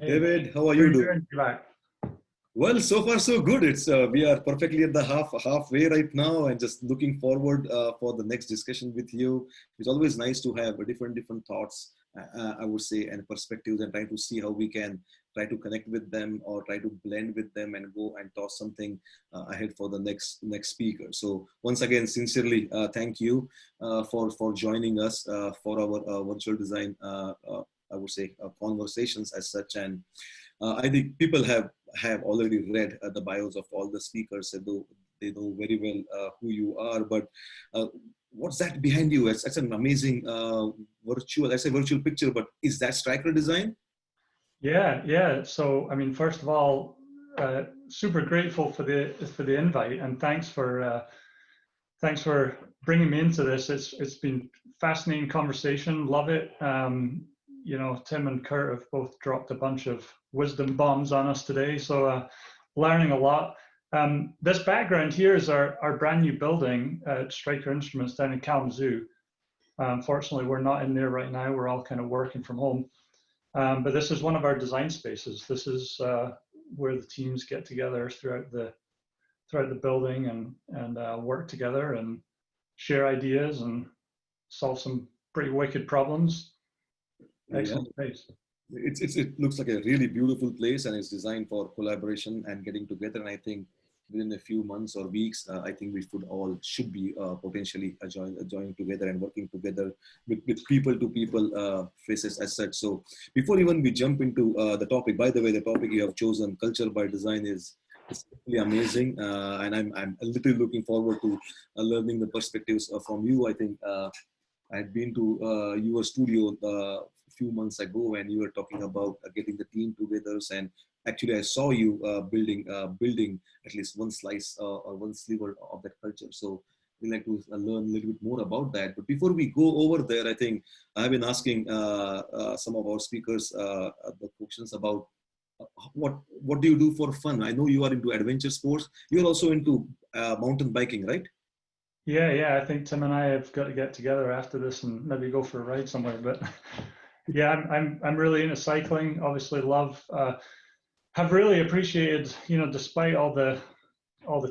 Hey, David, how are how are you you doing? doing, Jack? Well, so far so good. It's we are perfectly at the halfway right now, and just looking forward for the next discussion with you. It's always nice to have different thoughts, I would say, and perspectives, and trying to see how we can try to connect with them or try to blend with them and go and toss something ahead for the next speaker. So once again, sincerely, thank you for joining us for our virtual design. I would say conversations as such, and I think people have already read the bios of all the speakers, and they know very well who you are. But uh, what's that behind you? It's an amazing virtual. I say virtual picture, but is that Stryker design? Yeah, yeah. So, I mean, first of all, super grateful for the invite, and thanks for bringing me into this. It's been fascinating conversation. Love it. Tim and Kurt have both dropped a bunch of wisdom bombs on us today, so learning a lot. This background here is our brand new building at Stryker Instruments down in Kalamazoo. Unfortunately, we're not in there right now. We're all kind of working from home. But this is one of our design spaces. This is where the teams get together throughout the building and work together and share ideas and solve some pretty wicked problems. Yeah. Excellent space. It looks like a really beautiful place, and it's designed for collaboration and getting together. And I think within a few months or weeks, I think we should be potentially joining together and working together with people to people faces as such. So before even we jump into the topic, by the way, the topic you have chosen, culture by design, is really amazing, and I'm a little looking forward to learning the perspectives from you. I think I had been to your studio a few months ago, and you were talking about getting the team together. And actually, I saw you building at least one slice or one sliver of that culture. So we'd like to learn a little bit more about that. But before we go over there, I think I've been asking some of our speakers the questions about what do you do for fun? I know you are into adventure sports. You're also into mountain biking, right? Yeah. I think Tim and I have got to get together after this and maybe go for a ride somewhere. But yeah, I'm really into cycling. Obviously, have really appreciated, despite all the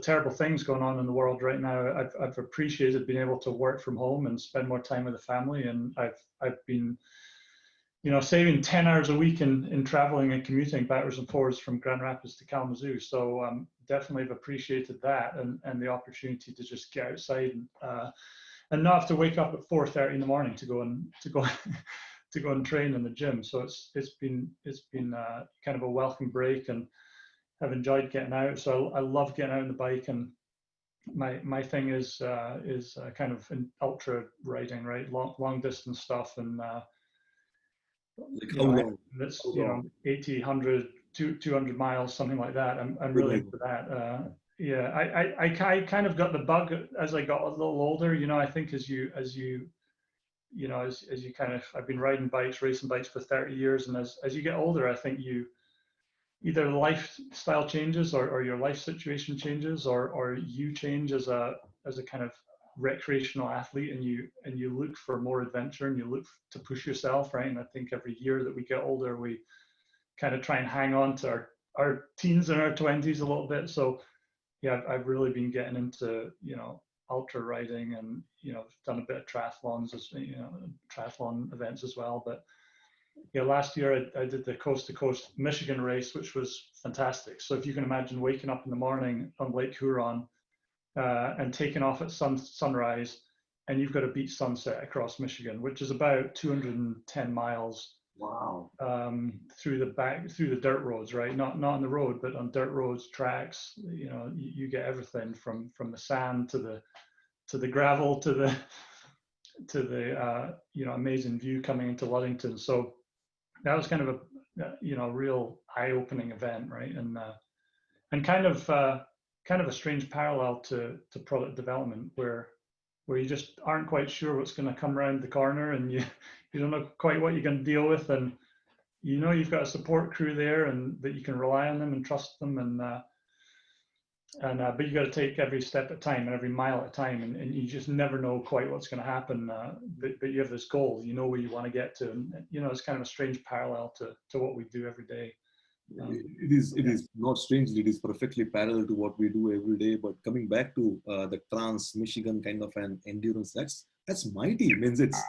terrible things going on in the world right now, I've appreciated being able to work from home and spend more time with the family. And I've been, saving 10 hours a week in traveling and commuting backwards and forwards from Grand Rapids to Kalamazoo. So definitely have appreciated that and the opportunity to just get outside and not have to wake up at 4:30 in the morning to go to go and train in the gym. So it's been kind of a welcome break, and have enjoyed getting out. So I love getting out on the bike, and my thing is kind of in ultra riding, right? Long distance stuff, and Like how long? that's How long? 80, 100, 200 miles, something like that. I'm Oh really my into that. Yeah, I kind of got the bug as I got a little older. I think as you kind of, I've been racing bikes for 30 years, and as you get older, I think you either lifestyle changes or your life situation changes, or you change as a kind of recreational athlete, and you look for more adventure and you look to push yourself, right? And I think every year that we get older, we kind of try and hang on to our teens and our 20s a little bit. So yeah, I've really been getting into ultra riding, and done a bit of triathlons, as triathlon events as well. But yeah, last year I did the coast to coast Michigan race, which was fantastic. So if you can imagine waking up in the morning on Lake Huron and taking off at sunrise, and you've got to beat sunset across Michigan, which is about 210 miles. Wow. Through the dirt roads, right? Not on the road, but on dirt roads, tracks. You get everything from the sand to the gravel to the amazing view coming into Ludington. So that was kind of a real eye-opening event, right? And kind of a strange parallel to product development, where you just aren't quite sure what's going to come around the corner, and you don't know quite what you're going to deal with, and you've got a support crew there, and that you can rely on them and trust them, and but you got to take every step at a time and every mile at a time, and you just never know quite what's going to happen. But you have this goal, you know where you want to get to, and it's kind of a strange parallel to what we do every day. It is not strangely, it is perfectly parallel to what we do every day. But coming back to the Trans-Michigan kind of an endurance, that's mighty. It means it's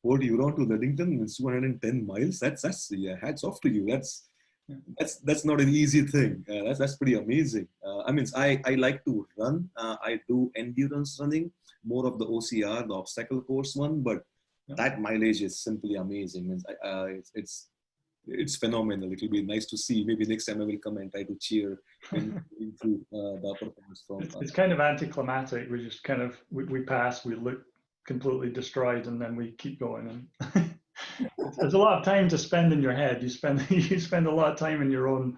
Port Huron to Ludington, it's 210 miles. That's yeah, hats off to you. That's not an easy thing. That's pretty amazing. I like to run. I do endurance running, more of the OCR, the obstacle course one, but that mileage is simply amazing. It's phenomenal. It will be nice to see. Maybe next time I will come and try to cheer when through the upper points from. It's kind of anticlimactic. We just kind of we pass, we look completely destroyed, and then we keep going. And there's a lot of time to spend in your head. You spend a lot of time in your own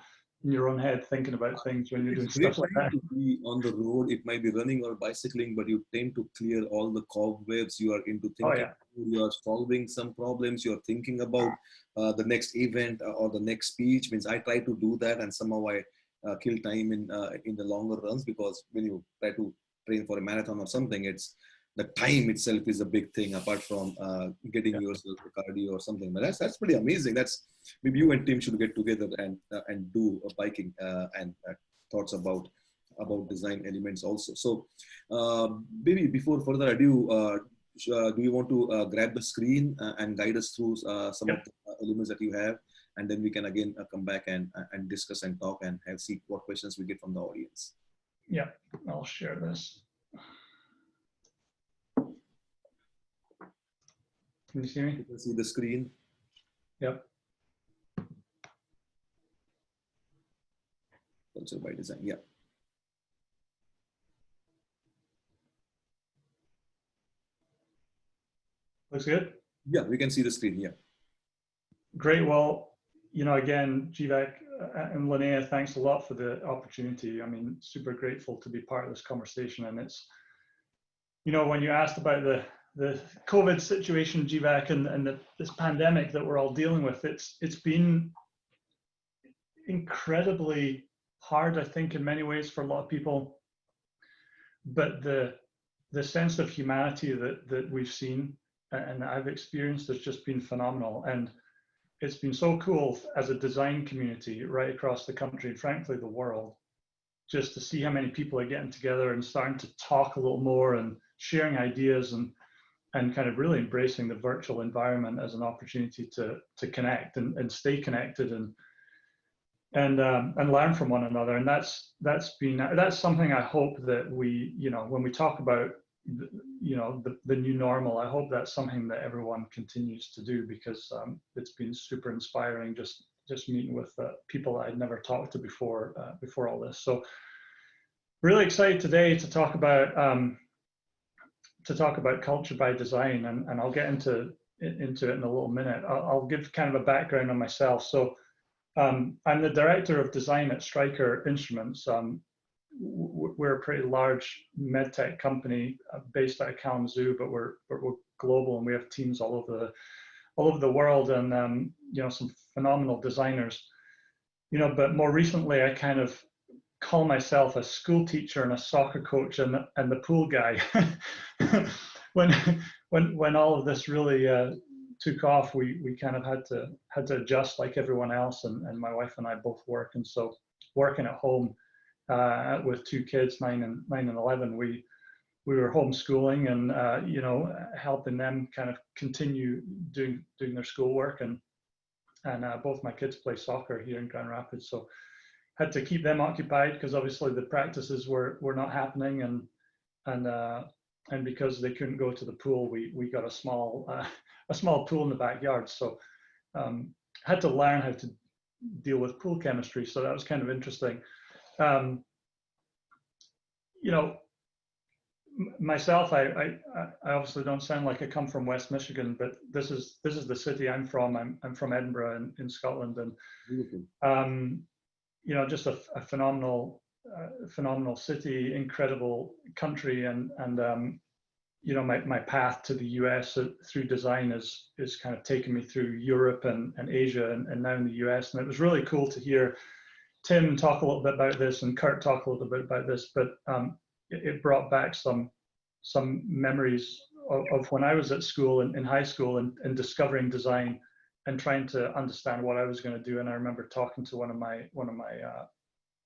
head thinking about things when you're doing stuff like that. To be on the road, it might be running or bicycling, but you tend to clear all the cobwebs. You are into thinking. You are solving some problems. You are thinking about the next event or the next speech. Means I try to do that, and somehow I kill time in the longer runs, because when you try to train for a marathon or something, it's the time itself is a big thing, apart from getting yourself a cardio or something. But that's pretty amazing. That's maybe you and Tim should get together and do a biking and thoughts about design elements also. So maybe before further ado, do you want to grab the screen and guide us through some of the elements that you have, and then we can again come back and discuss and talk and see what questions we get from the audience. Yeah, I'll share this. Can you see me? You can see the screen. Yep. Also by design, yeah. Looks good? Yeah, we can see the screen, yeah. Great. Well, again, Jivek and Linnea, thanks a lot for the opportunity. I mean, super grateful to be part of this conversation. And it's, when you asked about the COVID situation, Jivek, and this pandemic that we're all dealing with, it's been incredibly hard, I think, in many ways for a lot of people. But the sense of humanity that we've seen and that I've experienced has just been phenomenal. And it's been so cool as a design community right across the country, and frankly, the world, just to see how many people are getting together and starting to talk a little more and sharing ideas and kind of really embracing the virtual environment as an opportunity to connect and stay connected and learn from one another. And that's something I hope that we, when we talk about the new normal, I hope that's something that everyone continues to do, because it's been super inspiring just meeting with people that I'd never talked to before all this. So really excited today to talk about culture by design, and I'll get into it in a little minute. I'll give kind of a background on myself. So I'm the director of design at Stryker Instruments. We're a pretty large medtech company based out of Kalamazoo, but we're global, and we have teams all over the world, and some phenomenal designers. But more recently, I kind of call myself a school teacher and a soccer coach and the pool guy. when all of this really took off, we kind of had to adjust like everyone else, and my wife and I both work, and so working at home with two kids, 9 and 11, we were homeschooling and helping them kind of continue doing their schoolwork, and both my kids play soccer here in Grand Rapids, so had to keep them occupied because obviously the practices were not happening, and because they couldn't go to the pool, we got a small pool in the backyard, so had to learn how to deal with pool chemistry, so that was kind of interesting. Myself, I obviously don't sound like I come from West Michigan, but this is the city I'm from. I'm from Edinburgh in Scotland, and just a phenomenal city, incredible country, and my path to the US through design is kind of taken me through Europe and Asia and now in the US, and it was really cool to hear Tim talk a little bit about this and Kurt talk a little bit about this, but it brought back some memories of when I was at school, in high school, and discovering design and trying to understand what I was going to do. And I remember talking to one of my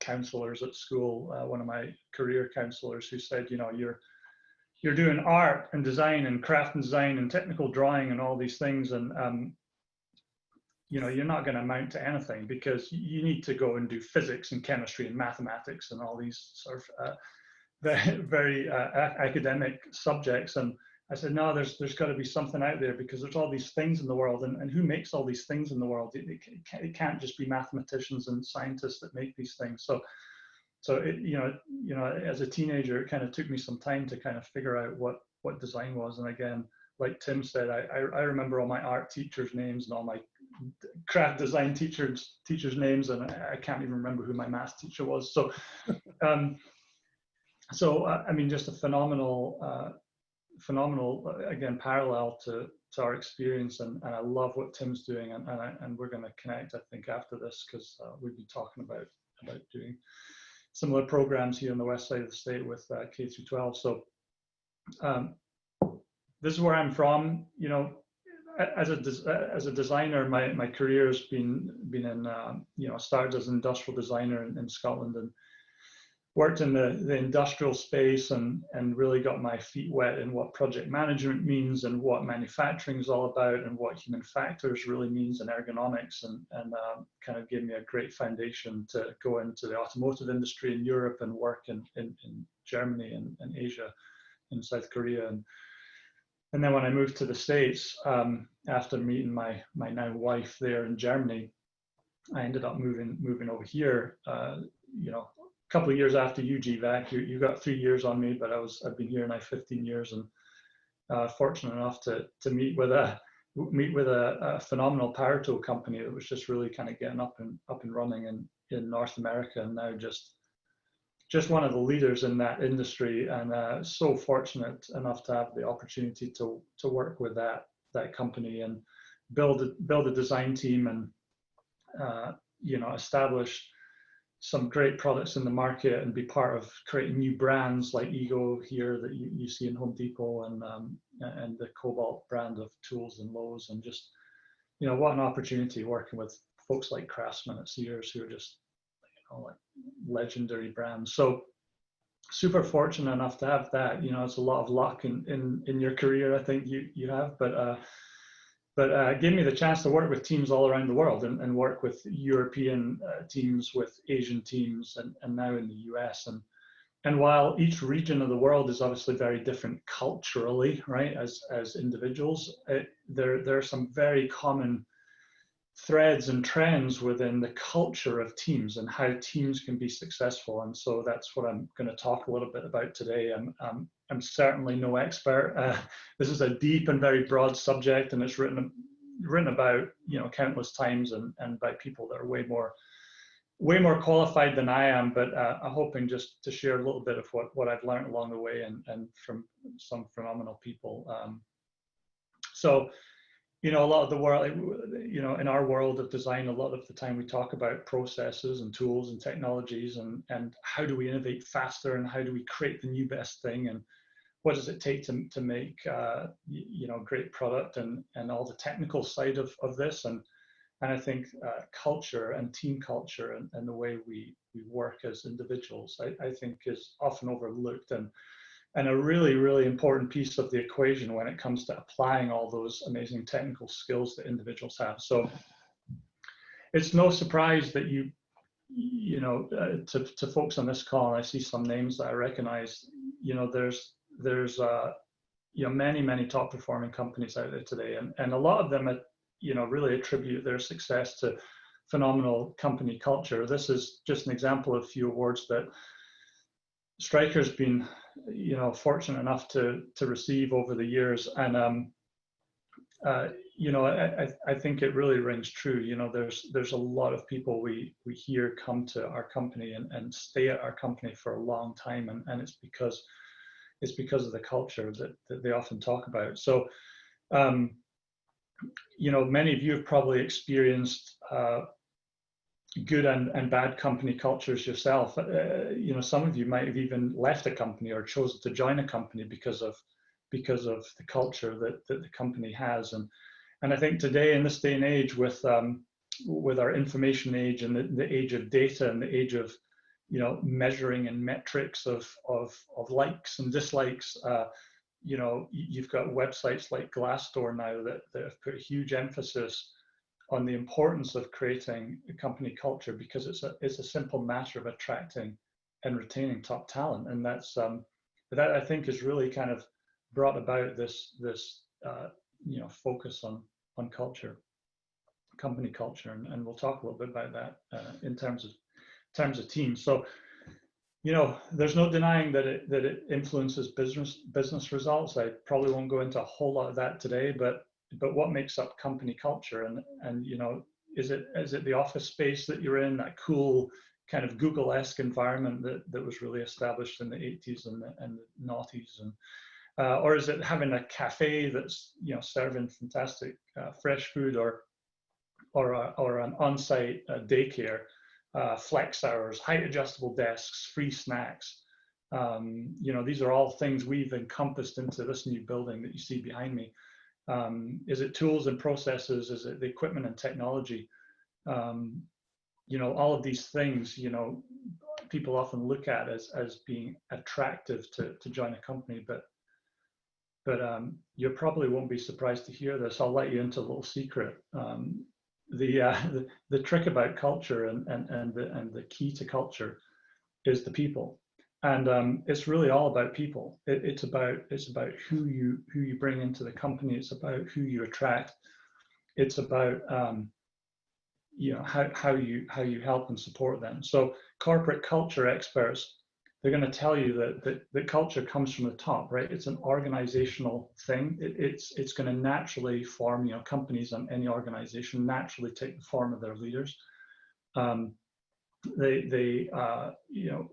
counselors at school, one of my career counselors, who said, you know, you're doing art and design and craft and design and technical drawing and all these things, and you know, you're not going to amount to anything, because you need to go and do physics and chemistry and mathematics and all these sort of very academic subjects. And I said, no, there's got to be something out there, because there's all these things in the world, and who makes all these things in the world? It can't just be mathematicians and scientists that make these things. So it, you know, as a teenager, it kind of took me some time to kind of figure out what design was. And again, like Tim said, I remember all my art teachers' names and all my craft design teachers' names, and I can't even remember who my math teacher was. So, I mean, just a phenomenal again parallel to our experience, and I love what Tim's doing, and we're going to connect, I think, after this, because we've been talking about doing similar programs here on the west side of the state with K through 12. So this is where I'm from. You know, as a designer, my career has been in you know, started as an industrial designer in Scotland, and worked in the industrial space, and really got my feet wet in what project management means, and what manufacturing is all about, and what human factors really means, and ergonomics, and kind of gave me a great foundation to go into the automotive industry in Europe and work in Germany and Asia, in South Korea. And then when I moved to the States, after meeting my now wife there in Germany, I ended up moving over here, you know, a couple of years after you, GVAC. You got 3 years on me, but I've been here now 15 years, and fortunate enough to meet with a phenomenal power tool company that was just really kind of getting up and running in North America, and now just one of the leaders in that industry, and so fortunate enough to have the opportunity to work with that company and build a design team, and you know, establish some great products in the market, and be part of creating new brands like Ego here that you see in Home Depot, and the Cobalt brand of tools in Lowe's, and just, you know, what an opportunity working with folks like Craftsman at Sears, who are just, you know, like legendary brands. So super fortunate enough to have that. You know, it's a lot of luck in your career, I think you have, but gave me the chance to work with teams all around the world, and work with European teams, with Asian teams, and now in the US. And while each region of the world is obviously very different culturally, right, as individuals, there are some very common threads and trends within the culture of teams, and how teams can be successful. And so that's what I'm going to talk a little bit about today. I'm certainly no expert. This is a deep and very broad subject, and it's written about, you know, countless times, and by people that are way more qualified than I am. But I'm hoping just to share a little bit of what I've learned along the way, and from some phenomenal people. So, you know, a lot of the world, you know, in our world of design, a lot of the time we talk about processes and tools and technologies, and how do we innovate faster, and how do we create the new best thing, and what does it take to make, you know, great product, and all the technical side of this. And I think culture and team culture, and the way we work as individuals, I think is often overlooked, and a really, really important piece of the equation when it comes to applying all those amazing technical skills that individuals have. So it's no surprise that you know, to folks on this call, and I see some names that I recognize, you know, there's you know, many top performing companies out there today, and a lot of them, you know, really attribute their success to phenomenal company culture. This is just an example of a few awards that Stryker's been, you know, fortunate enough to receive over the years. And you know, I think it really rings true. You know, there's a lot of people we hear come to our company and stay at our company for a long time, and it's because of the culture that they often talk about. So you know, many of you have probably experienced good and bad company cultures yourself. You know, some of you might have even left a company or chosen to join a company because of the culture that the company has. And I think today, in this day and age, with our information age and the age of data and the age of, you know, measuring and metrics of likes and dislikes, you know, you've got websites like Glassdoor now that have put a huge emphasis on the importance of creating a company culture, because it's a simple matter of attracting and retaining top talent. And that's that I think has really kind of brought about this you know, focus on culture, company culture, and we'll talk a little bit about that in terms of teams. So, you know, there's no denying that it influences business results. I probably won't go into a whole lot of that today, but what makes up company culture, and you know, is it the office space that you're in, that cool kind of Google-esque environment that was really established in the 80s and the noughties, and or is it having a cafe that's, you know, serving fantastic fresh food, or an on-site daycare, flex hours, height adjustable desks, free snacks. You know, these are all things we've encompassed into this new building that you see behind me. Is it tools and processes? Is it the equipment and technology? You know, all of these things, you know, people often look at as being attractive to join a company, but you probably won't be surprised to hear this. I'll let you into a little secret. The trick about culture and the key to culture is the people, and it's really all about people. It's about who you bring into the company. It's about who you attract. It's about you know, how you help and support them. So corporate culture experts, they're going to tell you that culture comes from the top, right? It's an organizational thing. It's going to naturally form, you know, companies and any organization naturally take the form of their leaders. They you know,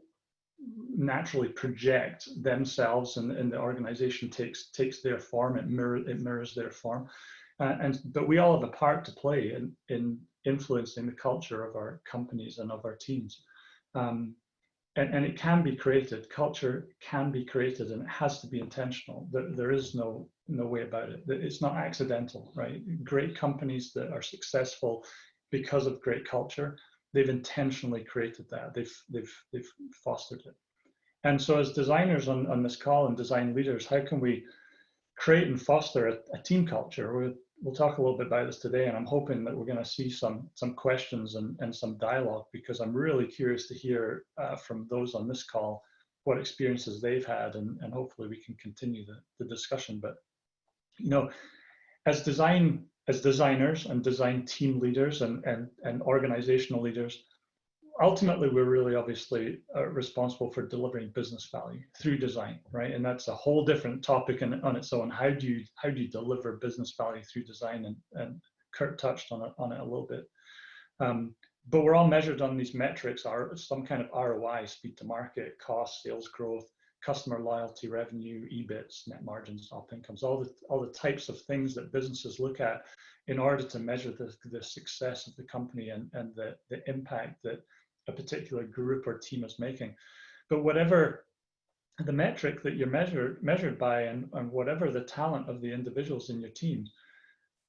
naturally project themselves, and the organization takes their form. It mirrors their form, but we all have a part to play in influencing the culture of our companies and of our teams. And it can be created. Culture can be created, and it has to be intentional. There is no way about it. It's not accidental, right? Great companies that are successful because of great culture, they've intentionally created that. They've fostered it. And so, as designers on this call and design leaders, how can we create and foster a team culture? We'll talk a little bit about this today, and I'm hoping that we're going to see some questions and some dialogue, because I'm really curious to hear from those on this call what experiences they've had, and hopefully we can continue the discussion. But, you know, as designers and design team leaders and organizational leaders, ultimately, we're really obviously responsible for delivering business value through design, right? And that's a whole different topic on its own. How do you deliver business value through design? And Kurt touched on it a little bit. But we're all measured on these metrics, are some kind of ROI, speed to market, cost, sales growth, customer loyalty, revenue, EBITs, net margins, op incomes, all the types of things that businesses look at in order to measure the success of the company and the impact that a particular group or team is making. But whatever the metric that you're measured by, and whatever the talent of the individuals in your team,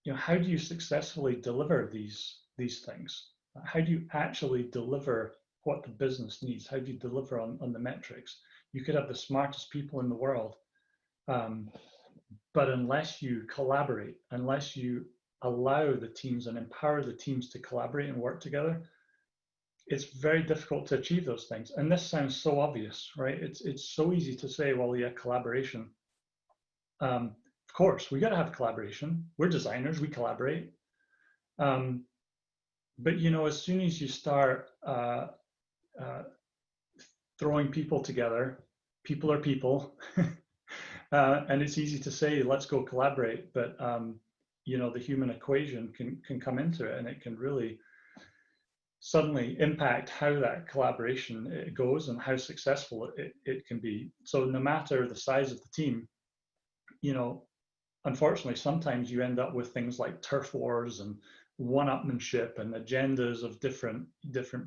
you know, how do you successfully deliver these things? How do you actually deliver what the business needs? How do you deliver on the metrics? You could have the smartest people in the world, but unless you collaborate, unless you allow the teams and empower the teams to collaborate and work together, it's very difficult to achieve those things. And this sounds so obvious, right? It's so easy to say, well, yeah, collaboration. Of course, we got to have collaboration. We're designers, we collaborate. But, you know, as soon as you start throwing people together, people are people, and it's easy to say, let's go collaborate. But, you know, the human equation can come into it, and it can really suddenly impact how that collaboration goes and how successful it can be. So no matter the size of the team, you know, unfortunately, sometimes you end up with things like turf wars and one-upmanship and agendas of different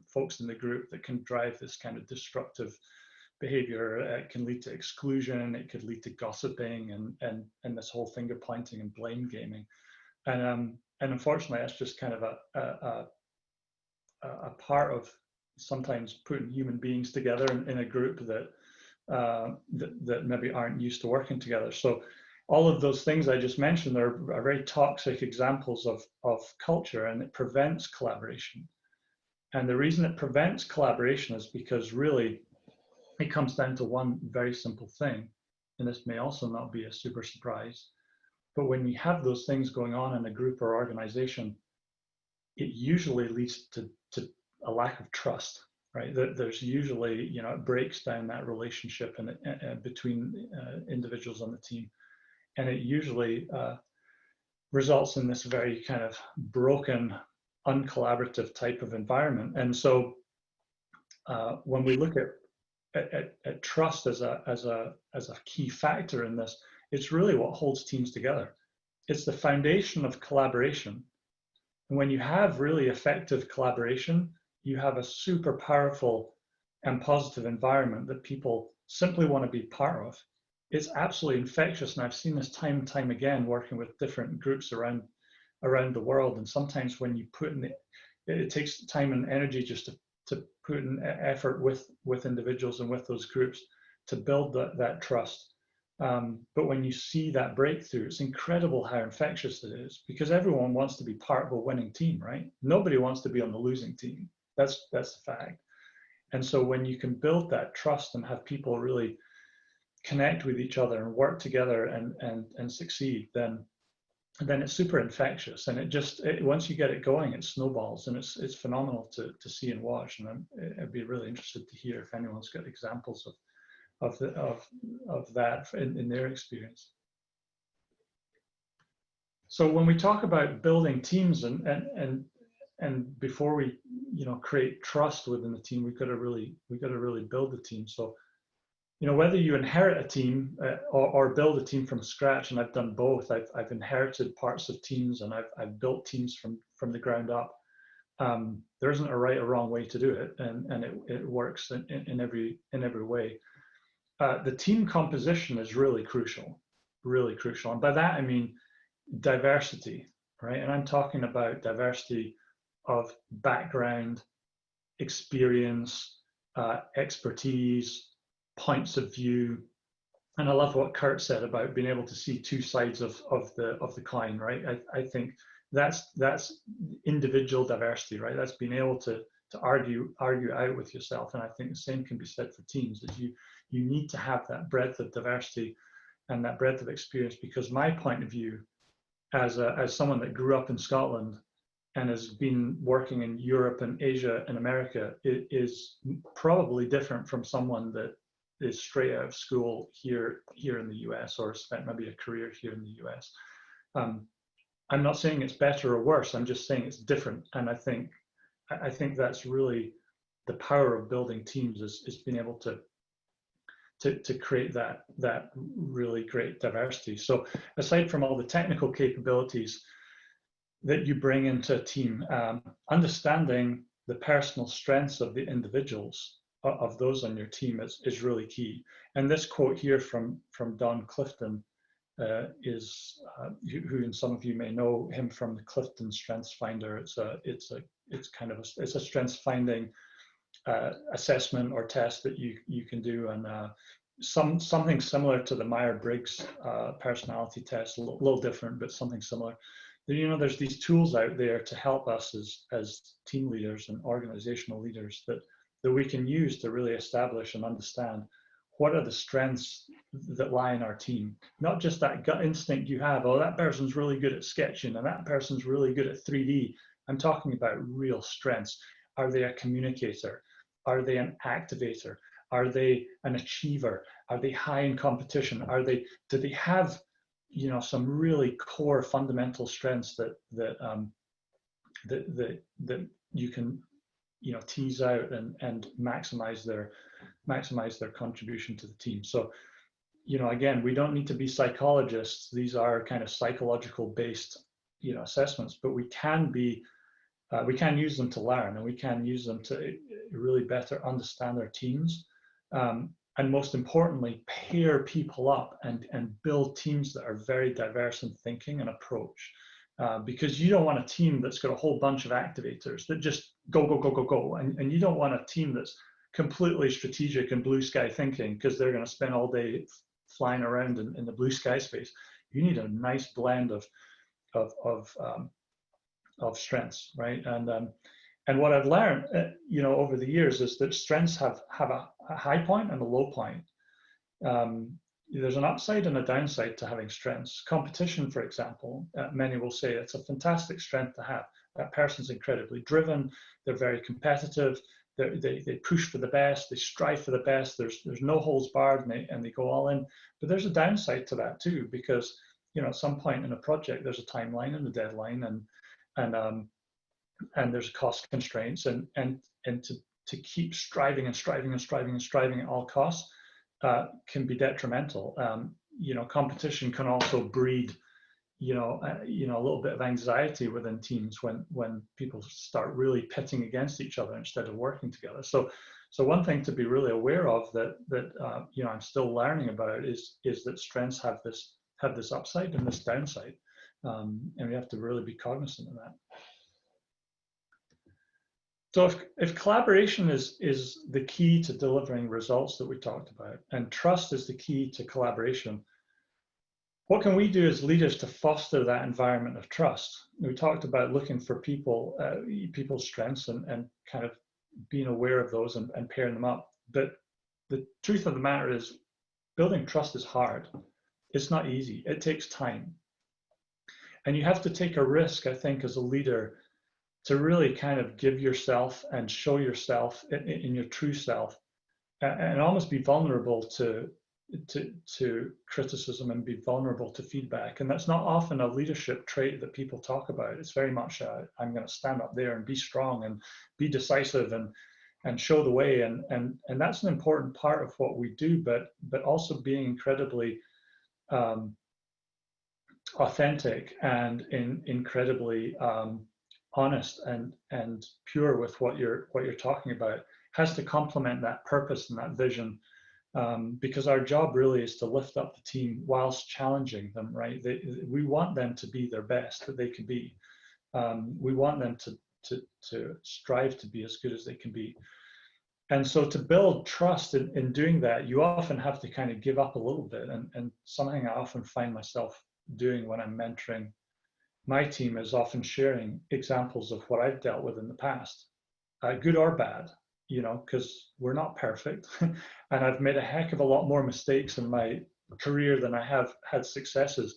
folks in the group that can drive this kind of destructive behavior. It can lead to exclusion, it could lead to gossiping and this whole finger pointing and blame gaming. And unfortunately, that's just kind of a part of sometimes putting human beings together in a group that maybe aren't used to working together. So all of those things I just mentioned are very toxic examples of culture, and it prevents collaboration. And the reason it prevents collaboration is because really it comes down to one very simple thing, and this may also not be a super surprise, but when you have those things going on in a group or organization, it usually leads to a lack of trust, right? There's usually, it breaks down that relationship between individuals on the team. And it usually results in this very kind of broken, uncollaborative type of environment. And so when we look at trust as a key factor in this, it's really what holds teams together. It's the foundation of collaboration. And when you have really effective collaboration, you have a super powerful and positive environment that people simply want to be part of. It's absolutely infectious, and I've seen this time and time again working with different groups around the world. And sometimes when you put in it takes time and energy just to put in effort with individuals and with those groups to build that trust. But when you see that breakthrough, it's incredible how infectious it is, because everyone wants to be part of a winning team, right? Nobody wants to be on the losing team. That's the fact. And so when you can build that trust and have people really connect with each other and work together and succeed, then it's super infectious. And once you get it going, it snowballs, and it's phenomenal to see and watch. And I'd be really interested to hear if anyone's got examples of that in their experience. So when we talk about building teams and before we create trust within the team, we've got to really build the team. So whether you inherit a team or build a team from scratch, and I've done both. I've inherited parts of teams, and I've built teams from the ground up. There isn't a right or wrong way to do it, and it works in every way. The team composition is really crucial, and by that I mean diversity, right? And I'm talking about diversity of background, experience, expertise, points of view. And I love what Kurt said about being able to see two sides of the coin, right? I think that's individual diversity, right? That's being able to argue out with yourself. And I think the same can be said for teams, that you need to have that breadth of diversity and that breadth of experience, because my point of view as someone that grew up in Scotland and has been working in Europe and Asia and America, it is probably different from someone that is straight out of school here in the US, or spent maybe a career here in the US. I'm not saying it's better or worse. I'm just saying it's different. And I think that's really the power of building teams, is being able to create that really great diversity. So aside from all the technical capabilities that you bring into a team, understanding the personal strengths of the individuals of those on your team is really key. And this quote here from Don Clifton is who some of you may know him from the Clifton Strengths Finder. It's a strengths finding assessment or test that you can do, and something similar to the Myers-Briggs personality test, a little different, but something similar. There's these tools out there to help us as team leaders and organizational leaders that we can use to really establish and understand what are the strengths that lie in our team. Not just that gut instinct you have, oh, that person's really good at sketching and that person's really good at 3D. I'm talking about real strengths. Are they a communicator? Are they an activator? Are they an achiever? Are they high in competition? Do they have some really core fundamental strengths that you can tease out and maximize their contribution to the team. So again, we don't need to be psychologists. These are kind of psychological based assessments, but we can use them to learn, and we can use them to really better understand our teams, and most importantly, pair people up and build teams that are very diverse in thinking and approach. Because you don't want a team that's got a whole bunch of activators that just go, go, go, go, go. And you don't want a team that's completely strategic and blue sky thinking, because they're going to spend all day flying around in the blue sky space. You need a nice blend of strengths, right? And what I've learned, over the years is that strengths have a high point and a low point. There's an upside and a downside to having strengths. Competition, for example, many will say it's a fantastic strength to have. That person's incredibly driven. They're very competitive. They push for the best. They strive for the best. There's no holds barred, and they go all in. But there's a downside to that too, because at some point in a project, there's a timeline and a deadline, and there's cost constraints, and to keep striving and striving and striving and striving at all costs can be detrimental. Competition can also breed, a little bit of anxiety within teams when people start really pitting against each other instead of working together. So one thing to be really aware of that I'm still learning about is that strengths have this upside and this downside, and we have to really be cognizant of that. So if collaboration is the key to delivering results that we talked about, and trust is the key to collaboration, what can we do as leaders to foster that environment of trust? We talked about looking for people's strengths and kind of being aware of those and pairing them up. But the truth of the matter is, building trust is hard. It's not easy. It takes time. And you have to take a risk, I think, as a leader, to really kind of give yourself and show yourself in your true self, and almost be vulnerable to criticism and be vulnerable to feedback. And that's not often a leadership trait that people talk about. It's very much I'm going to stand up there and be strong and be decisive and show the way. And that's an important part of what we do, but also being incredibly authentic and incredibly honest and pure with what you're talking about has to complement that purpose and that vision, because our job really is to lift up the team whilst challenging them, right? We want them to be their best that they can be. We want them to strive to be as good as they can be. And so to build trust in doing that, you often have to kind of give up a little bit. And something I often find myself doing when I'm mentoring my team is often sharing examples of what I've dealt with in the past, good or bad, because we're not perfect. And I've made a heck of a lot more mistakes in my career than I have had successes.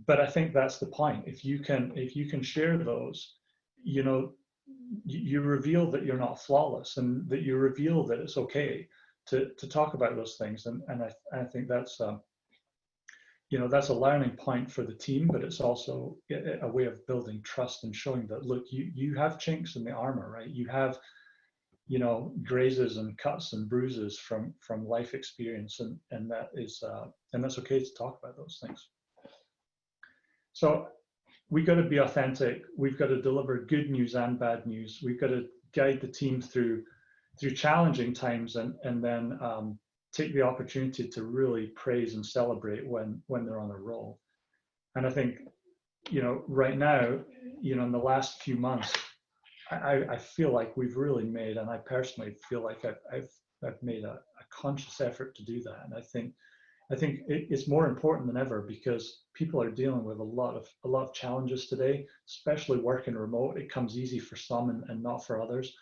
But I think that's the point. If you can share those, you reveal that you're not flawless, and that you reveal that it's okay to talk about those things. And I think that's that's a learning point for the team, but it's also a way of building trust and showing that, look, you have chinks in the armor, right? You have, grazes and cuts and bruises from life experience, and that is, and that's okay to talk about those things. So we've got to be authentic. We've got to deliver good news and bad news. We've got to guide the team through challenging times, and then take the opportunity to really praise and celebrate when they're on a roll. And I think, right now, in the last few months, I feel like we've really made, and I personally feel like I've made a conscious effort to do that. And I think it's more important than ever, because people are dealing with a lot of challenges today, especially working remote. It comes easy for some and not for others.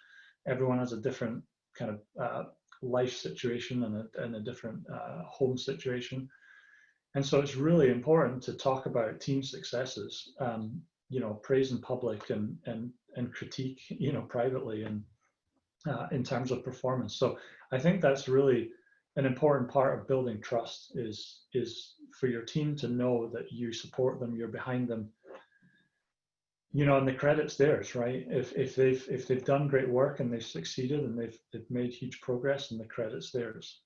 Everyone has a different kind of life situation and a different home situation. And so it's really important to talk about team successes, praise in public and critique, privately, and in terms of performance. So I think that's really an important part of building trust is for your team to know that you support them, you're behind them, and the credit's theirs, right? If they've done great work and they've succeeded and they've made huge progress, and the credit's theirs.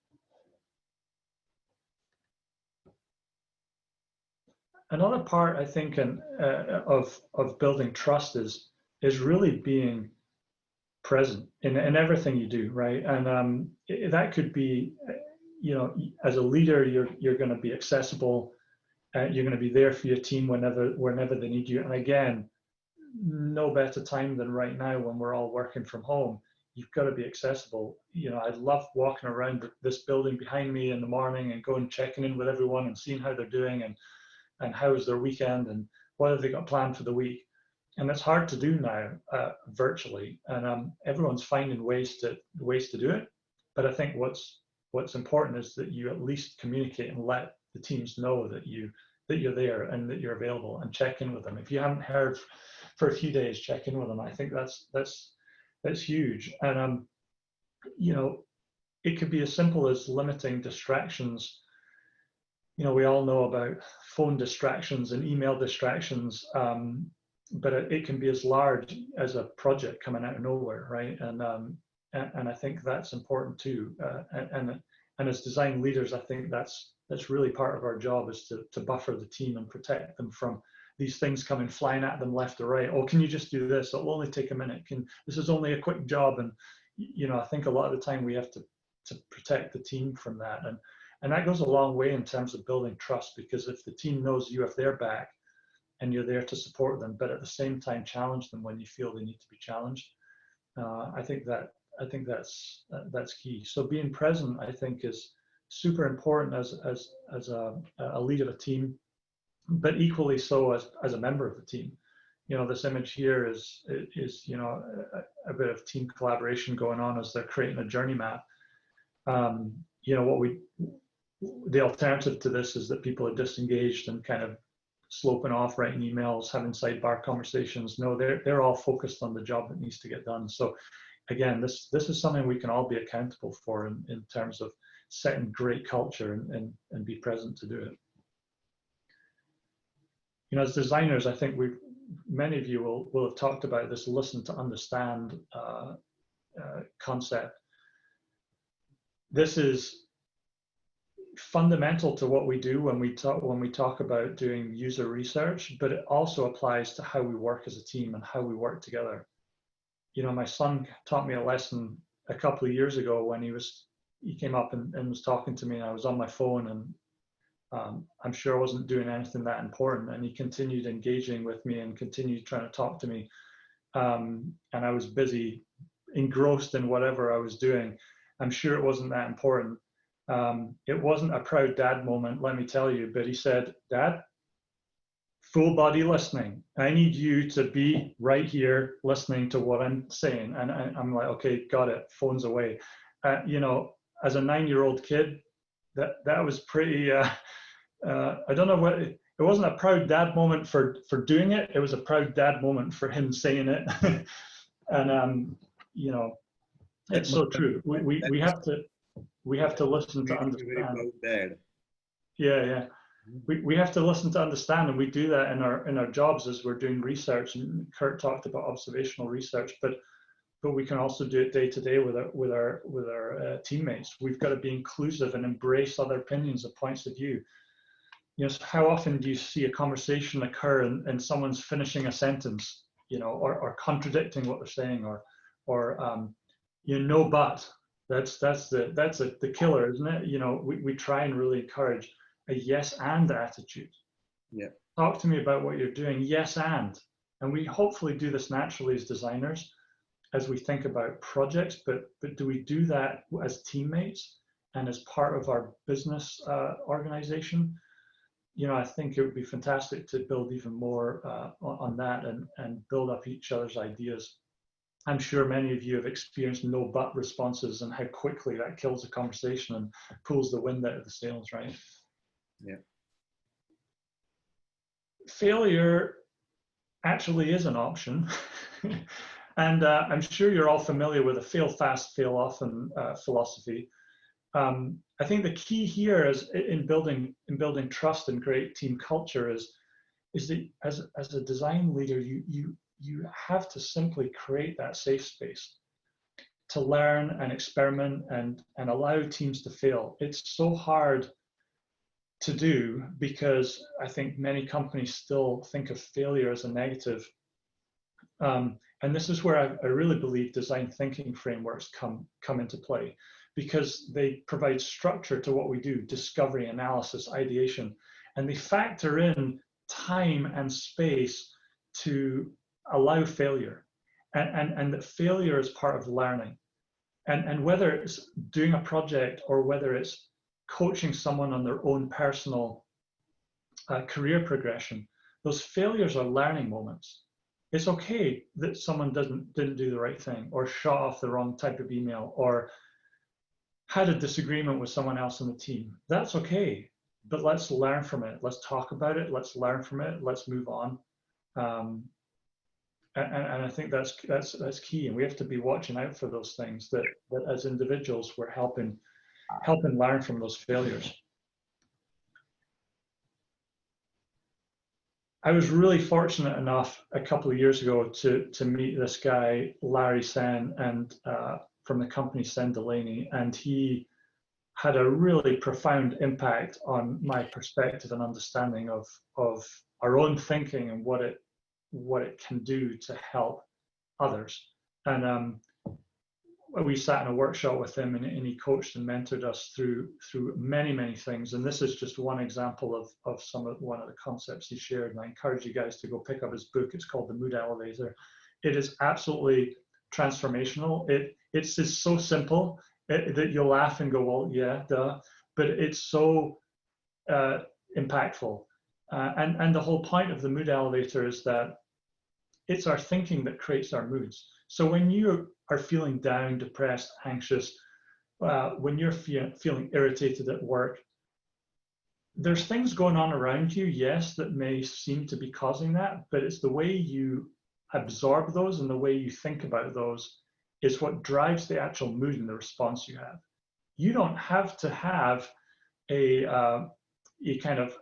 another part, I think, of building trust is really being present in everything you do, right? And that could be, as a leader, you're going to be accessible. You're going to be there for your team whenever they need you. And again, no better time than right now when we're all working from home. You've got to be accessible. I love walking around this building behind me in the morning and going checking in with everyone and seeing how they're doing and how was their weekend and what have they got planned for the week. And it's hard to do now virtually, and everyone's finding ways to do it. But I think what's important is that you at least communicate and let the teams know that you're there and that you're available, and check in with them. If you haven't heard for a few days, check in with them. I think that's huge. And it could be as simple as limiting distractions. We all know about phone distractions and email distractions, but it can be as large as a project coming out of nowhere, right? And I think that's important too. And as design leaders, I think that's really part of our job, is to buffer the team and protect them from these things coming flying at them left or right. Oh, can you just do this? It'll only take a minute. This is only a quick job. And I think a lot of the time we have to protect the team from that. And that goes a long way in terms of building trust, because if the team knows you have their back and you're there to support them, but at the same time challenge them when you feel they need to be challenged, I think that's key. So being present, I think, is super important as a lead of a team, but equally so as a member of the team. This image here is a bit of team collaboration going on as they're creating a journey map. The alternative to this is that people are disengaged and kind of sloping off, writing emails, having sidebar conversations. No, they're all focused on the job that needs to get done. So again, this is something we can all be accountable for in terms of setting great culture and be present to do it. As designers, I think many of you will have talked about this listen to understand concept. This is fundamental to what we do when we talk about doing user research, but it also applies to how we work as a team and how we work together. My son taught me a lesson a couple of years ago when he came up and was talking to me, and I was on my phone, and I'm sure I wasn't doing anything that important, and he continued engaging with me and continued trying to talk to me, and I was busy, engrossed in whatever I was doing. I'm sure it wasn't that important. It wasn't a proud dad moment, let me tell you, but he said, "Dad, full body listening. I need you to be right here listening to what I'm saying." And I'm like, okay, got it, phone's away. As a 9-year-old kid, that was pretty, I don't know what, it wasn't a proud dad moment for doing it. It was a proud dad moment for him saying it. And, it's so true. We have to listen to understand. Yeah. We have to listen to understand, and we do that in our jobs as we're doing research. And Kurt talked about observational research, but we can also do it day to day with our teammates. We've got to be inclusive and embrace other opinions and points of view. How often do you see a conversation occur and someone's finishing a sentence, or contradicting what they're saying, or but that's the killer, isn't it? We try and really encourage a yes and attitude. Yeah. Talk to me about what you're doing. Yes and we hopefully do this naturally as designers as we think about projects, but do we do that as teammates and as part of our business organization? I think it would be fantastic to build even more on that and build up each other's ideas. I'm sure many of you have experienced no but responses and how quickly that kills the conversation and pulls the wind out of the sails, right? Yeah. Failure actually is an option. And I'm sure you're all familiar with a fail fast, fail often philosophy. I think the key here is in building trust and great team culture is that as a design leader, you have to simply create that safe space to learn and experiment and allow teams to fail. It's so hard to do, because I think many companies still think of failure as a negative. And this is where I really believe design thinking frameworks come into play, because they provide structure to what we do: discovery, analysis, ideation, and they factor in time and space to allow failure, and that failure is part of learning. And whether it's doing a project or whether it's coaching someone on their own personal career progression, those failures are learning moments. It's okay that someone didn't do the right thing, or shot off the wrong type of email, or had a disagreement with someone else on the team. That's okay, but let's learn from it. Let's talk about it. Let's learn from it. Let's move on. And I think that's key. And we have to be watching out for those things, that as individuals we're helping learn from those failures. I was really fortunate enough a couple of years ago to meet this guy, Larry Sen, and from the company Sen Delaney, and he had a really profound impact on my perspective and understanding of our own thinking and what it can do to help others. And we sat in a workshop with him, and he coached and mentored us through many things. And this is just one example of one of the concepts he shared. And I encourage you guys to go pick up his book. It's called The Mood Elevator. It is absolutely transformational. It's just so simple that you'll laugh and go, well, yeah, duh. But it's so impactful. And the whole point of the mood elevator is that it's our thinking that creates our moods. So when you are feeling down, depressed, anxious, when you're feeling irritated at work, there's things going on around you, yes, that may seem to be causing that, but it's the way you absorb those and the way you think about those is what drives the actual mood and the response you have. You don't have to have a kind of,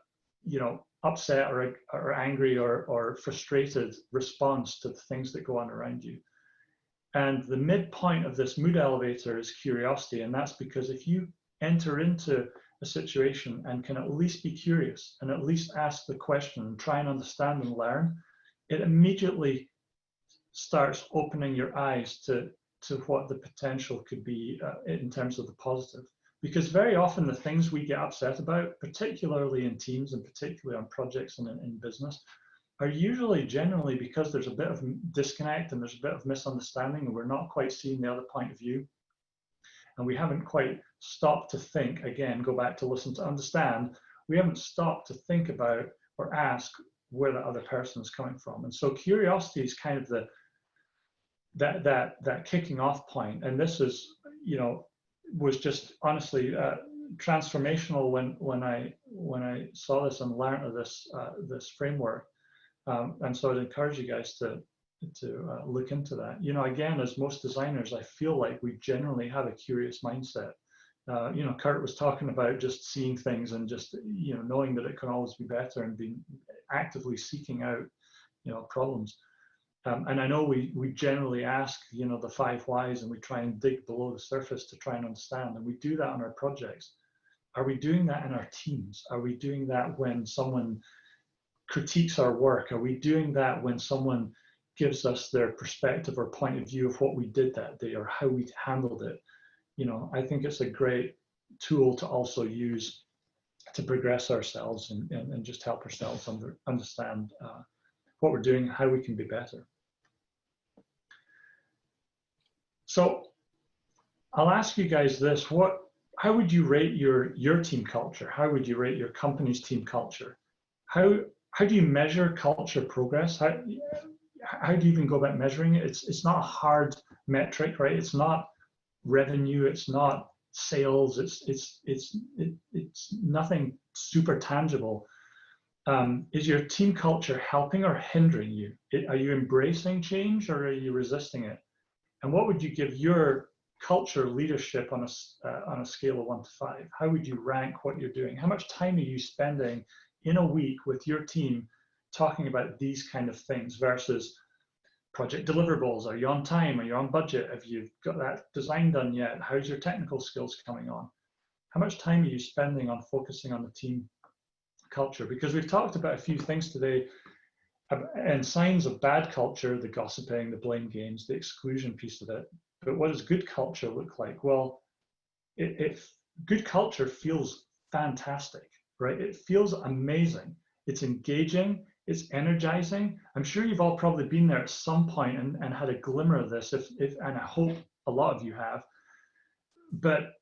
upset or angry or frustrated response to the things that go on around you. And the midpoint of this mood elevator is curiosity. And that's because if you enter into a situation and can at least be curious and at least ask the question and try and understand and learn, it immediately starts opening your eyes to what the potential could be in terms of the positive. Because very often the things we get upset about, particularly in teams and particularly on projects and in business, are usually generally because there's a bit of disconnect and there's a bit of misunderstanding and we're not quite seeing the other point of view. And we haven't quite stopped to think, again, go back to listen to understand, we haven't stopped to think about or ask where the other person is coming from. And so curiosity is kind of that kicking off point. And this is, was just honestly transformational when I saw this and learned of this framework. And so I'd encourage you guys to look into that. Again, as most designers, I feel like we generally have a curious mindset. Kurt was talking about just seeing things and just knowing that it can always be better and being actively seeking out problems. And I know we generally ask the 5 whys, and we try and dig below the surface to try and understand, and we do that on our projects. Are we doing that in our teams? Are we doing that when someone critiques our work? Are we doing that when someone gives us their perspective or point of view of what we did that day or how we handled it? I think it's a great tool to also use to progress ourselves and just help ourselves understand what we're doing, how we can be better. So I'll ask you guys this: how would you rate your team culture? How would you rate your company's team culture? How do you measure culture progress? How do you even go about measuring it? It's not a hard metric, right? It's not revenue. It's not sales. It's nothing super tangible. Is your team culture helping or hindering you? Are you embracing change or are you resisting it? And what would you give your culture leadership on a scale of 1 to 5? How would you rank what you're doing? How much time are you spending in a week with your team talking about these kind of things versus project deliverables? Are you on time? Are you on budget? Have you got that design done yet? How's your technical skills coming on? How much time are you spending on focusing on the team culture, because we've talked about a few things today and signs of bad culture, the gossiping, the blame games, the exclusion piece of it. But what does good culture look like? Well, good culture feels fantastic, right? It feels amazing. It's engaging, it's energizing. I'm sure you've all probably been there at some point and had a glimmer of this, and I hope a lot of you have. But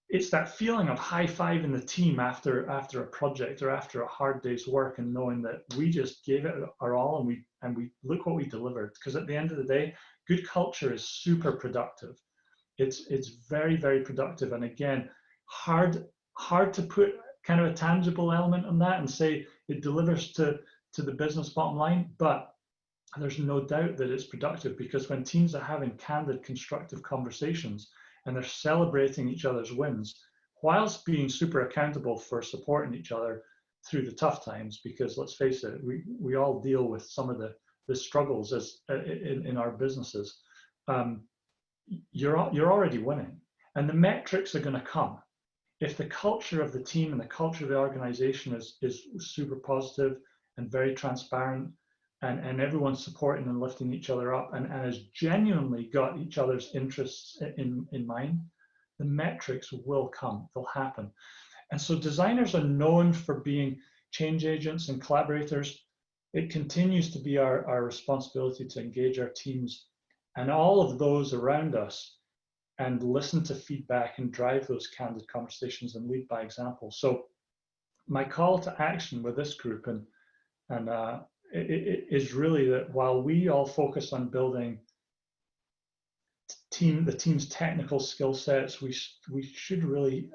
it's that feeling of high-fiving the team after a project or after a hard day's work, and knowing that we just gave it our all, and we look what we delivered. Because at the end of the day, good culture is super productive. It's very, very productive. And again, hard to put kind of a tangible element on that and say it delivers to the business bottom line, but there's no doubt that it's productive, because when teams are having candid, constructive conversations and they're celebrating each other's wins, whilst being super accountable for supporting each other through the tough times, because let's face it, we all deal with some of the struggles as in our businesses. You're already winning, and the metrics are going to come. If the culture of the team and the culture of the organization is super positive and very transparent, and everyone's supporting and lifting each other up, and has genuinely got each other's interests in mind, the metrics will come, they'll happen. And so designers are known for being change agents and collaborators. It continues to be our responsibility to engage our teams and all of those around us, and listen to feedback and drive those candid conversations and lead by example. So my call to action with this group it is really that while we all focus on building the team's technical skill sets, we should really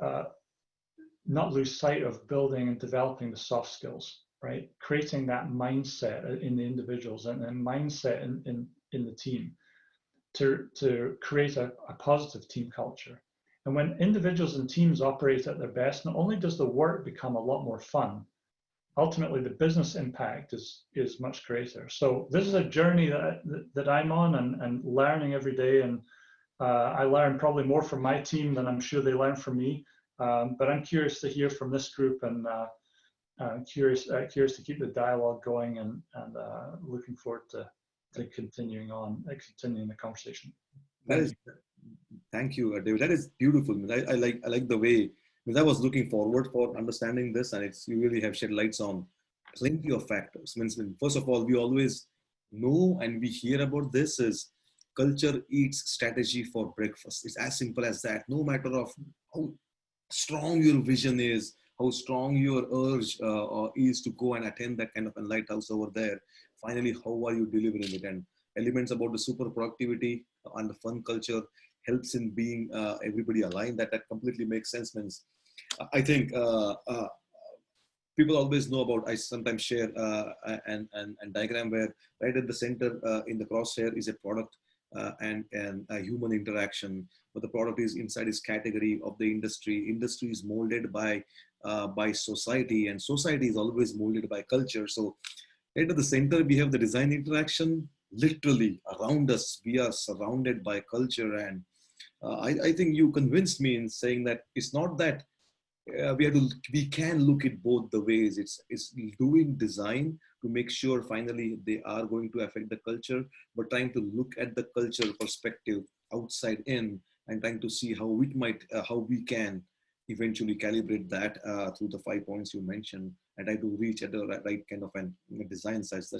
not lose sight of building and developing the soft skills, right? Creating that mindset in the individuals and mindset in the team to create a positive team culture. And when individuals and teams operate at their best, not only does the work become a lot more fun, ultimately the business impact is much greater. So this is a journey that I'm on and learning every day. And I learn probably more from my team than I'm sure they learn from me. But I'm curious to hear from this group, and curious to keep the dialogue going, and looking forward to continuing the conversation. Thank you, David. That is beautiful. I like the way, because I was looking forward for understanding this, and you really have shed lights on plenty of factors. First of all, we always know and we hear about this is culture eats strategy for breakfast. It's as simple as that. No matter of how strong your vision is, how strong your urge is to go and attend that kind of a lighthouse over there, finally, how are you delivering it? And elements about the super productivity and the fun culture helps in being everybody aligned. That completely makes sense. I think people always know about, I sometimes share and diagram where right at the center in the crosshair is a product and a human interaction, but the product is inside its category of the industry. Industry is molded by society, and society is always molded by culture. So right at the center, we have the design interaction. Literally around us, we are surrounded by culture. And I think you convinced me in saying that it's not that we can look at both the ways. It's doing design to make sure finally they are going to affect the culture, but trying to look at the culture perspective outside in, and trying to see how we can eventually calibrate that through the 5 points you mentioned, and try to reach at the right kind of a design size.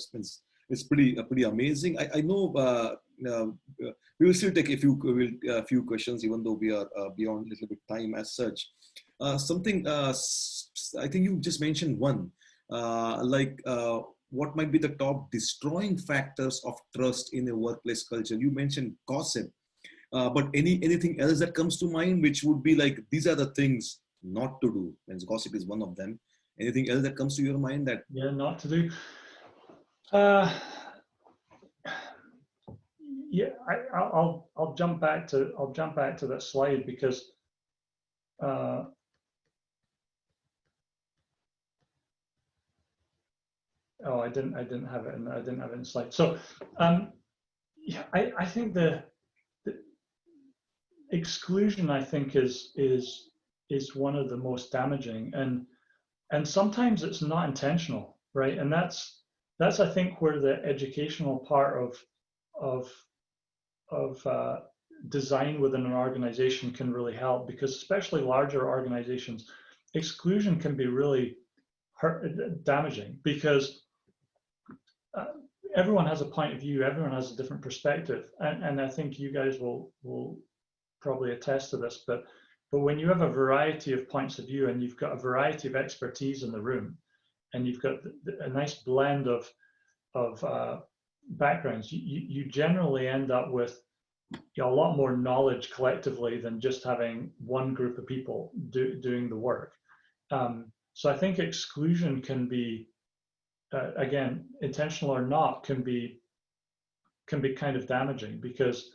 It's pretty amazing. I know we will still take a few questions, even though we are beyond a little bit time as such. I think you just mentioned one, what might be the top destroying factors of trust in a workplace culture? You mentioned gossip, but anything else that comes to mind, which would be like, these are the things not to do, and gossip is one of them. Anything else that comes to your mind that? Yeah, not to do. Yeah, I'll jump back to that slide, because I didn't have it in the slide. So yeah, I think the exclusion, I think, is one of the most damaging. And and sometimes it's not intentional, right? And that's I think where the educational part of design within an organization can really help, because especially larger organizations, exclusion can be really damaging, because uh, everyone has a point of view, everyone has a different perspective, and I think you guys will probably attest to this, but when you have a variety of points of view and you've got a variety of expertise in the room, and you've got a nice blend of backgrounds, you generally end up with a lot more knowledge collectively than just having one group of people doing the work. So I think exclusion can be, again, intentional or not, can be kind of damaging, because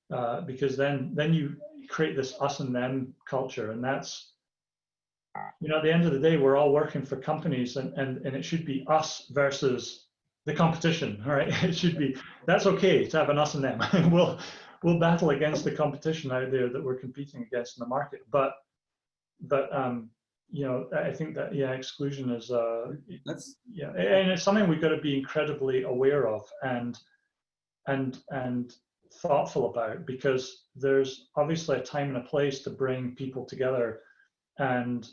then you create this us and them culture, and that's, at the end of the day, we're all working for companies, and it should be us versus the competition, right? It should be, that's okay to have an us and them. we'll battle against the competition out there that we're competing against in the market, but I think that, yeah, exclusion is That's and it's something we've got to be incredibly aware of and thoughtful about, because there's obviously a time and a place to bring people together, and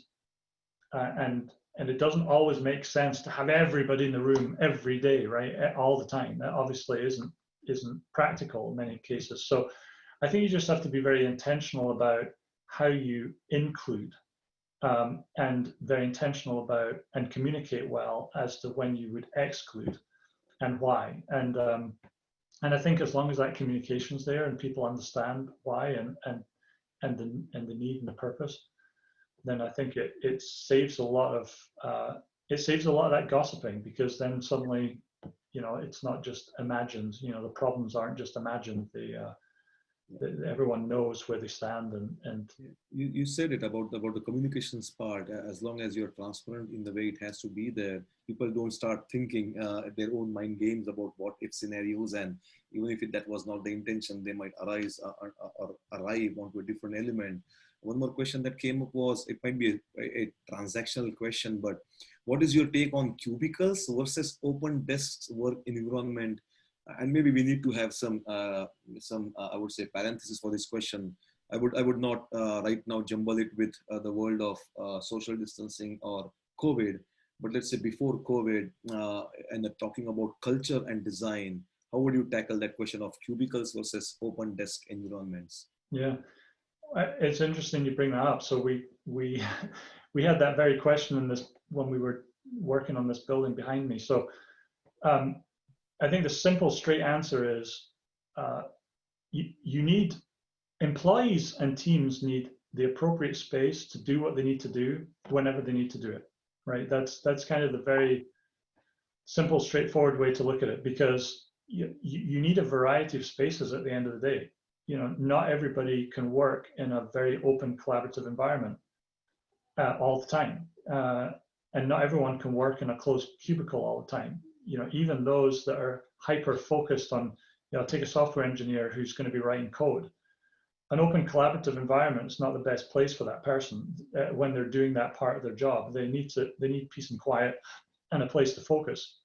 it doesn't always make sense to have everybody in the room every day, right, all the time. That obviously isn't practical in many cases. So I think you just have to be very intentional about how you include, and very intentional about and communicate well as to when you would exclude and why. And I think as long as that communication's there and people understand why and the need and the purpose, then I think it saves a lot of that gossiping, because then suddenly, it's not just imagined. The problems aren't just imagined. Everyone knows where they stand, and you said it about the communications part. As long as you're transparent in the way it has to be there, people don't start thinking their own mind games about what if scenarios, and even if that was not the intention, they might arise or arrive onto a different element. One more question that came up was, it might be a transactional question, but what is your take on cubicles versus open desks work environment? And maybe we need to have some I would say parenthesis for this question. I would not right now jumble it with the world of social distancing or COVID, but let's say before COVID, and talking about culture and design, how would you tackle that question of cubicles versus open desk environments? yeah, it's interesting you bring that up. So we we had that very question in this when we were working on this building behind me. So I think the simple, straight answer is you need, employees and teams need the appropriate space to do what they need to do whenever they need to do it, right? That's kind of the very simple, straightforward way to look at it, because you need a variety of spaces at the end of the day. Not everybody can work in a very open, collaborative environment all the time, and not everyone can work in a closed cubicle all the time. Even those that are hyper focused on, take a software engineer who's going to be writing code. An open collaborative environment is not the best place for that person when they're doing that part of their job. They need peace and quiet and a place to focus.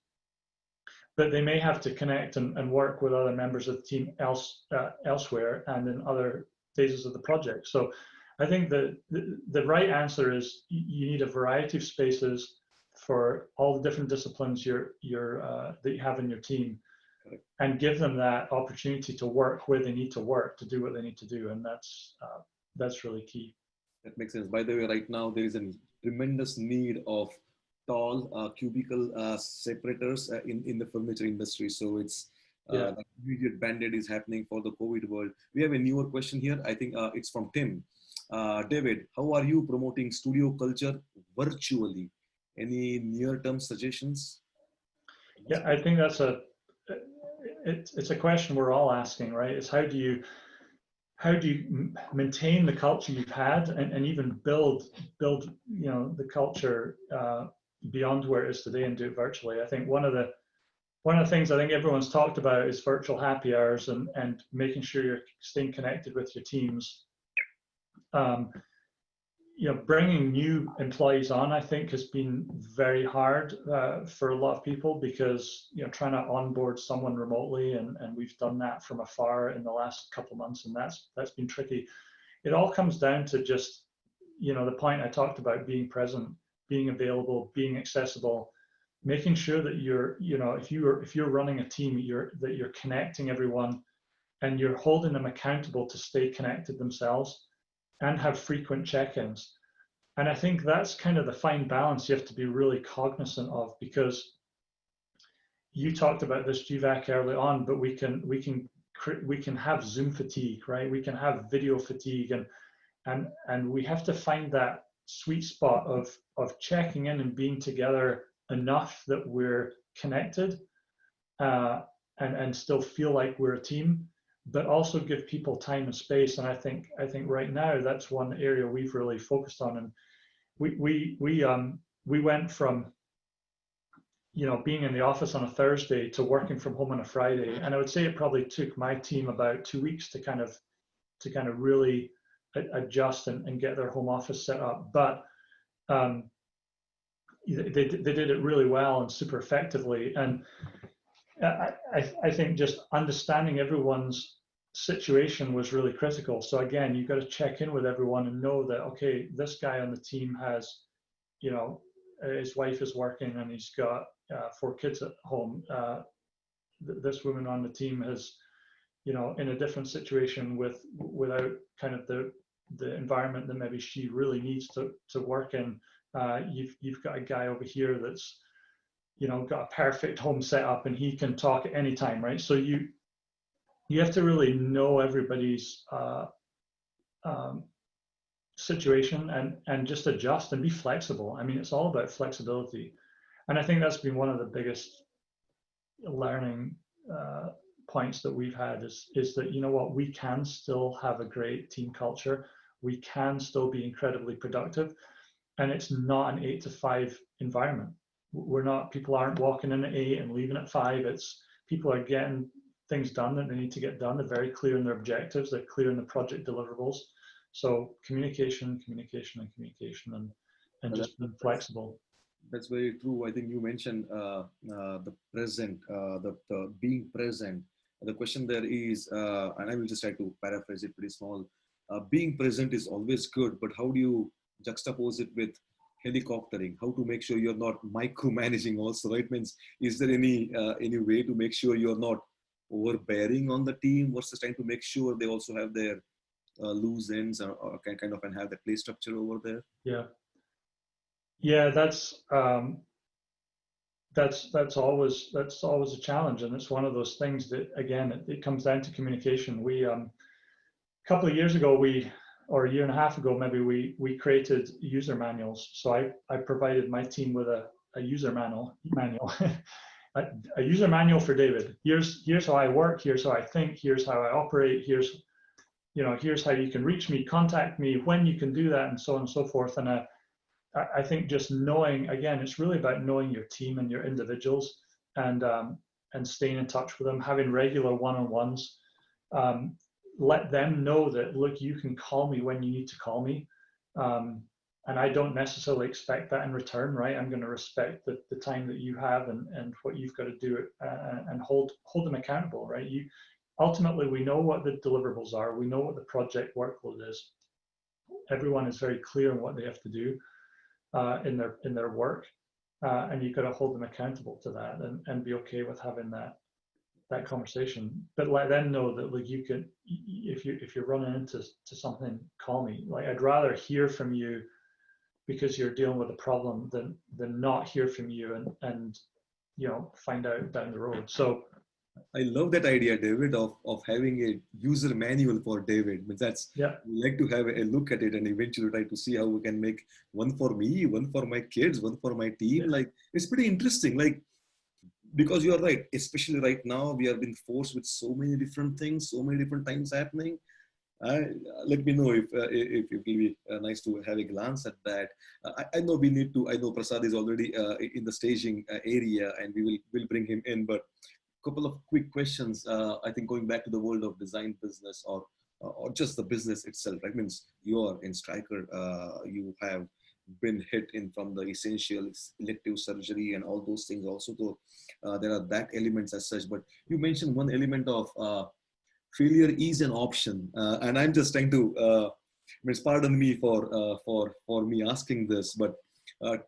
But they may have to connect and work with other members of the team elsewhere and in other phases of the project. So I think the right answer is you need a variety of spaces for all the different disciplines that you have in your team, and give them that opportunity to work where they need to work, to do what they need to do, and that's really key. That makes sense. By the way, right now there is a tremendous need of tall cubicle separators in the furniture industry. So it's the immediate band-aid is happening for the COVID world. We have a newer question here. I think it's from Tim. David, how are you promoting studio culture virtually? Any near-term suggestions? Yeah, I think that's it's a question we're all asking, right? Is how do you maintain the culture you've had, and even build the culture beyond where it is today, and do it virtually. I think one of the things I think everyone's talked about is virtual happy hours, and making sure you're staying connected with your teams. bringing new employees on, I think, has been very hard for a lot of people, because trying to onboard someone remotely, and we've done that from afar in the last couple of months, and that's been tricky. It all comes down to just the point I talked about: being present, being available, being accessible, making sure that you're if you're running a team, that you're connecting everyone, and you're holding them accountable to stay connected themselves and have frequent check-ins. And I think that's kind of the fine balance you have to be really cognizant of, because you talked about this, Jivak, early on, but we can have Zoom fatigue, right? We can have video fatigue, and we have to find that sweet spot of checking in and being together enough that we're connected, and still feel like we're a team, but also give people time and space. And I think right now that's one area we've really focused on. And we went from being in the office on a Thursday to working from home on a Friday. And I would say it probably took my team about 2 weeks to kind of really adjust and get their home office set up. But they did it really well and super effectively. And I think just understanding everyone's situation was really critical. So again, you've got to check in with everyone and know that, okay, this guy on the team has, his wife is working and he's got 4 kids at home. This woman on the team has, in a different situation without kind of the environment that maybe she really needs to work in. You've got a guy over here that's got a perfect home setup and he can talk at any time, right? So you have to really know everybody's situation and just adjust and be flexible. I mean, it's all about flexibility. And I think that's been one of the biggest learning points that we've had is that, what, we can still have a great team culture. We can still be incredibly productive. And it's not an 8 to 5 environment. People aren't walking in at 8 and leaving at 5. It's people are getting things done that they need to get done. They're very clear in their objectives. They're clear in the project deliverables. So communication, and just being flexible. That's very true. I think you mentioned the present, the being present. The question there is, and I will just try to paraphrase it pretty small. Being present is always good, but how do you juxtapose it with helicoptering? How to make sure you're not micromanaging also, right? Means, is there any way to make sure you're not overbearing on the team versus trying to make sure they also have their loose ends or can kind of and have the play structure over there? Yeah, that's always a challenge, and it's one of those things that, again, it comes down to communication. We a couple of years ago, or a year and a half ago, maybe we created user manuals. So I provided my team with a user manual, a user manual for David. Here's how I work. Here's how I think. Here's how I operate. Here's how you can reach me, contact me, when you can do that, and so on and so forth. And I think just knowing, again, it's really about knowing your team and your individuals, and staying in touch with them, having regular one-on-ones. Let them know that, look, you can call me when you need to call me. And I don't necessarily expect that in return, right? I'm going to respect the time that you have and what you've got to do, and hold them accountable, right? Ultimately, we know what the deliverables are. We know what the project workload is. Everyone is very clear on what they have to do in their work, and you've got to hold them accountable to that, and be okay with having that conversation. But let them know that, like, you can, if you're running into something, call me. Like, I'd rather hear from you because you're dealing with a problem than not hear from you and find out down the road. So I love that idea, David, of having a user manual for David. But that's, yeah, we like to have a look at it and eventually try to see how we can make one for me, one for my kids, one for my team. Yeah. Like, it's pretty interesting. Like, because you're right, especially right now, we have been forced with so many different things, so many different times happening. Let me know if it will be nice to have a glance at that. I know we need to. I know Prasad is already in the staging area, and we'll bring him in. But couple of quick questions. I think going back to the world of design business or or just the business itself, right? Means you are in Stryker, you have been hit in from the essential elective surgery and all those things also. So there are that elements as such. But you mentioned one element of failure is an option, and I'm just trying to. Means pardon me for me asking this, but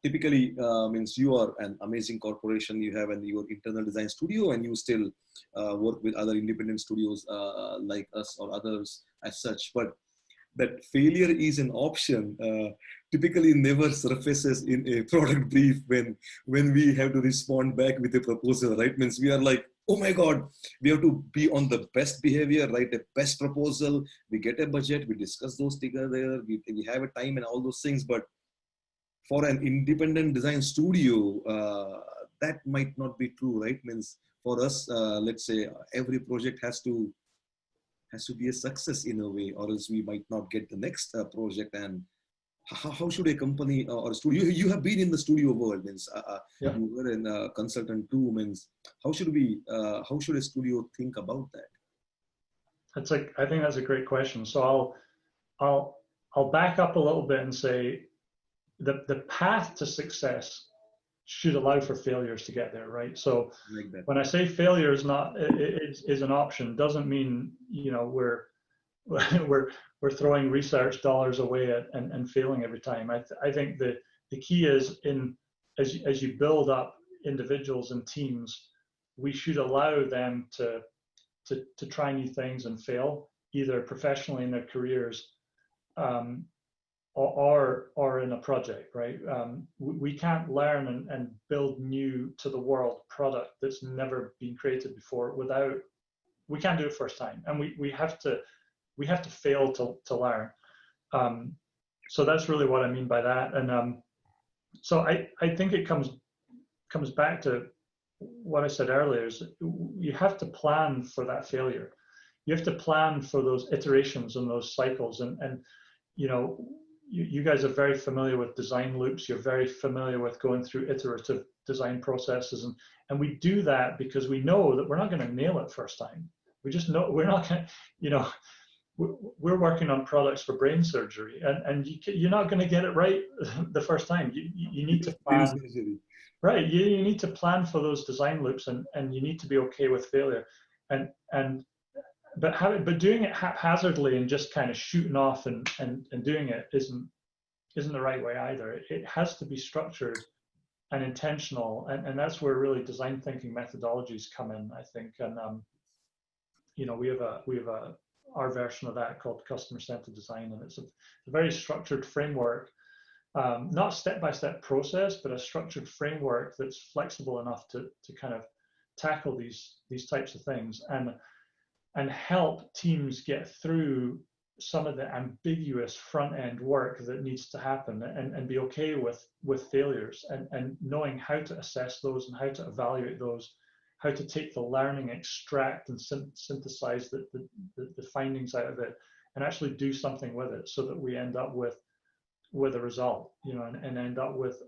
typically means you are an amazing corporation. You have your internal design studio, and you still work with other independent studios like us or others as such. But that failure is an option typically never surfaces in a product brief when we have to respond back with a proposal, right? Means we are like, oh my God, we have to be on the best behavior, write a best proposal, we get a budget, we discuss those together, we have a time and all those things. But for an independent design studio, that might not be true, right? Means for us, let's say every project has to be a success in a way, or else we might not get the next project. And how should a company or a studio, you have been in the studio world, means Yeah. you were a consultant too, means how should a studio think about that? I think that's a great question. So I'll back up a little bit and say the path to success should allow for failures to get there, right? So Like that. when I say failure is an option, doesn't mean we're throwing research dollars away and failing every time. I think the key is as you build up individuals and teams, we should allow them to try new things and fail, either professionally in their careers or in a project, right? We can't learn and build new to the world product that's never been created before we can't do it first time, and we have to fail to learn. So that's really what I mean by that. And so I think it comes back to what I said earlier, is you have to plan for that failure. You have to plan for those iterations and those cycles. And you guys are very familiar with design loops. You're very familiar with going through iterative design processes. And we do that because we know that we're not going to nail it first time. We just know we're not going to, we're working on products for brain surgery, and you're not going to get it right the first time. You need to plan. Right, you need to plan for those design loops, and you need to be okay with failure, but doing it haphazardly and just kind of shooting off and doing it isn't the right way either. It has to be structured and intentional, and that's where really design thinking methodologies come in, I think. And we have our version of that called customer-centered design, and it's a very structured framework. Not step-by-step process, but a structured framework that's flexible enough to kind of tackle these types of things and help teams get through some of the ambiguous front-end work that needs to happen, and be okay with failures, and knowing how to assess those and how to evaluate those, how to take the learning, extract and synthesize the findings out of it, and actually do something with it, so that we end up with a result, and end up with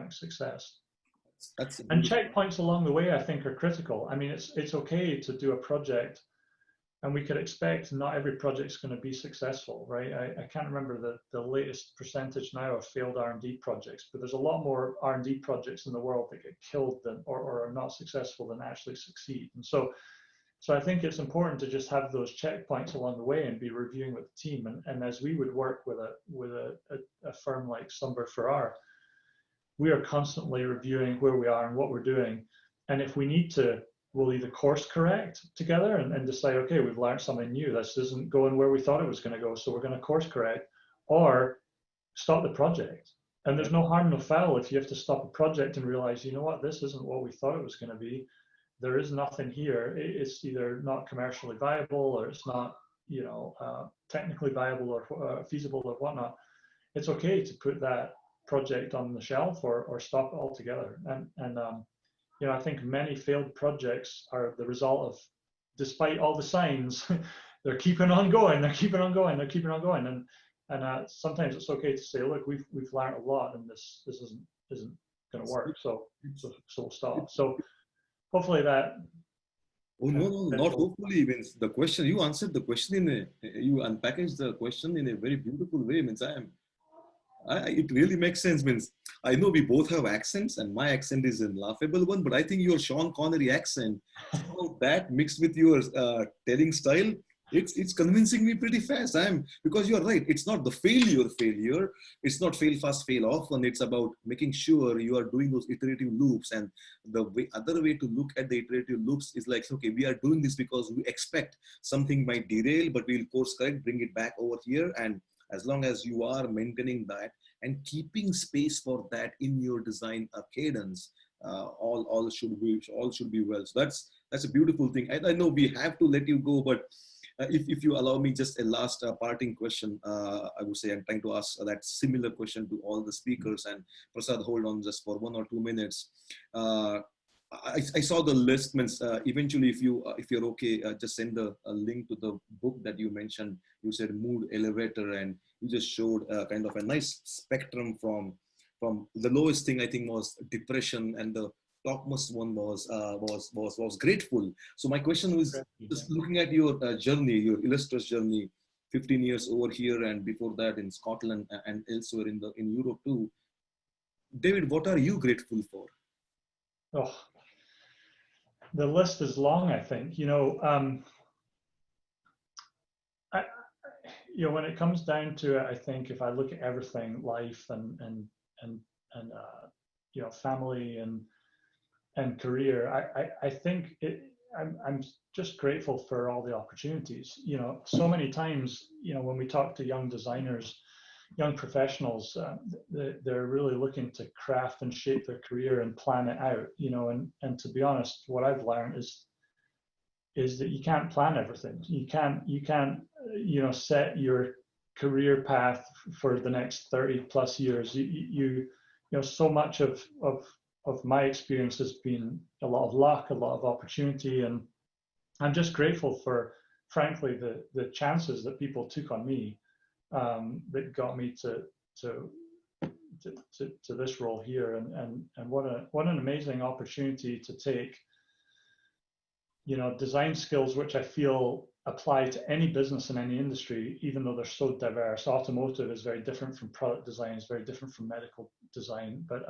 success. And checkpoints along the way, I think, are critical. I mean, it's okay to do a project, and we could expect not every project's going to be successful, right? I can't remember the latest percentage now of failed R&D projects, but there's a lot more R&D projects in the world that get killed or are not successful than actually succeed. And so I think it's important to just have those checkpoints along the way and be reviewing with the team. And as we would work with a firm like Sundberg-Ferar, we are constantly reviewing where we are and what we're doing. And if we need to, we'll either course correct together and decide, okay, we've learned something new. This isn't going where we thought it was going to go, so we're going to course correct, or stop the project. And there's no harm, no foul if you have to stop a project and realize, you know what, this isn't what we thought it was going to be. There is nothing here. It's either not commercially viable, or it's not, technically viable or feasible or whatnot. It's okay to put that project on the shelf or stop it altogether. And I think many failed projects are the result of, despite all the signs, they're keeping on going. And sometimes it's okay to say, look, we've learned a lot, and this isn't going to work. So we'll stop. So hopefully that Oh, no, no, not Grateful. hopefully. Means the question, you answered the question you unpackaged the question in a very beautiful way. Means it really makes sense. Means I know we both have accents, and my accent is a laughable one, but I think your Sean Connery accent, somehow that mixed with your telling style, it's convincing me pretty fast. Because you're right. It's not the failure. It's not fail fast, fail often. It's about making sure you are doing those iterative loops. And other way to look at the iterative loops is like, okay, we are doing this because we expect something might derail, but we'll course correct, bring it back over here, and as long as you are maintaining that and keeping space for that in your design cadence, all should be well. So that's a beautiful thing. I know we have to let you go, but if you allow me just a last parting question, I would say I'm trying to ask that similar question to all the speakers. And Prasad, hold on just for 1 or 2 minutes. I saw the list. Means eventually, if you're okay, just send a link to the book that you mentioned. You said mood elevator, and you just showed kind of a nice spectrum from the lowest thing I think was depression, and the topmost one was grateful. So my question was just looking at your journey, your illustrious journey, 15 years over here, and before that in Scotland and elsewhere in Europe too. David, what are you grateful for? Oh, the list is long, I think. When it comes down to it, I think if I look at everything, life and family and career, I think I'm just grateful for all the opportunities. So many times, when we talk to young designers, young professionals, they're really looking to craft and shape their career and plan it out. And to be honest, what I've learned is that you can't plan everything. You can't set your career path for the next 30 plus years. So much of my experience has been a lot of luck, a lot of opportunity, and I'm just grateful for, frankly, the chances that people took on me, that got me to this role here, and what an amazing opportunity to take design skills, which I feel apply to any business in any industry, even though they're so diverse. Automotive is very different from product design, is very different from medical design. But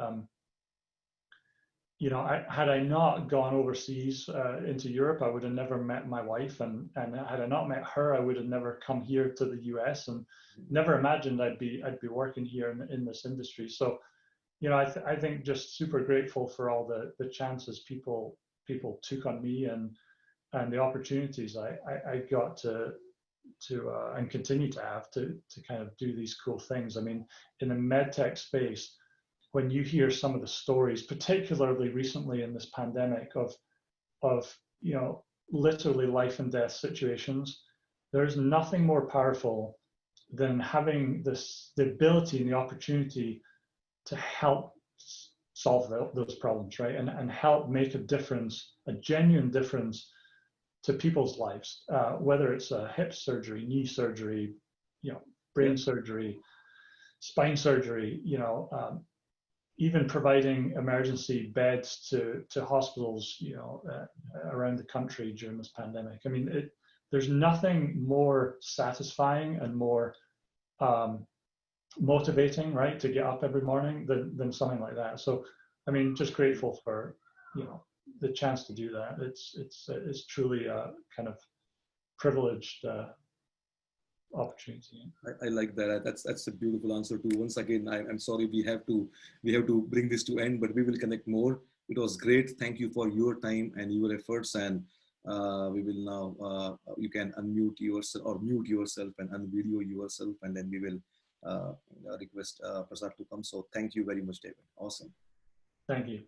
had I not gone overseas into Europe, I would have never met my wife, and had I not met her, I would have never come here to the US, and never imagined I'd be working here in this industry. So, I think just super grateful for all the chances people took on me, and the opportunities I got to and continue to have to kind of do these cool things. I mean, in the medtech space, when you hear some of the stories, particularly recently in this pandemic, of literally life and death situations, there's nothing more powerful than having the ability and the opportunity to help solve those problems, right? And help make a difference, a genuine difference to people's lives, whether it's a hip surgery, knee surgery, brain surgery, spine surgery, even providing emergency beds to hospitals, around the country during this pandemic. I mean, there's nothing more satisfying and more motivating, right, to get up every morning than something like that. So, I mean, just grateful for the chance to do that. It's truly a kind of privileged opportunity. I like that. That's a beautiful answer too. Once again, I'm sorry we have to bring this to end, but we will connect more. It was great. Thank you for your time and your efforts. And we will now you can unmute yourself or mute yourself and unvideo yourself, and then we will request Prasad to come. So thank you very much, David. Awesome. Thank you.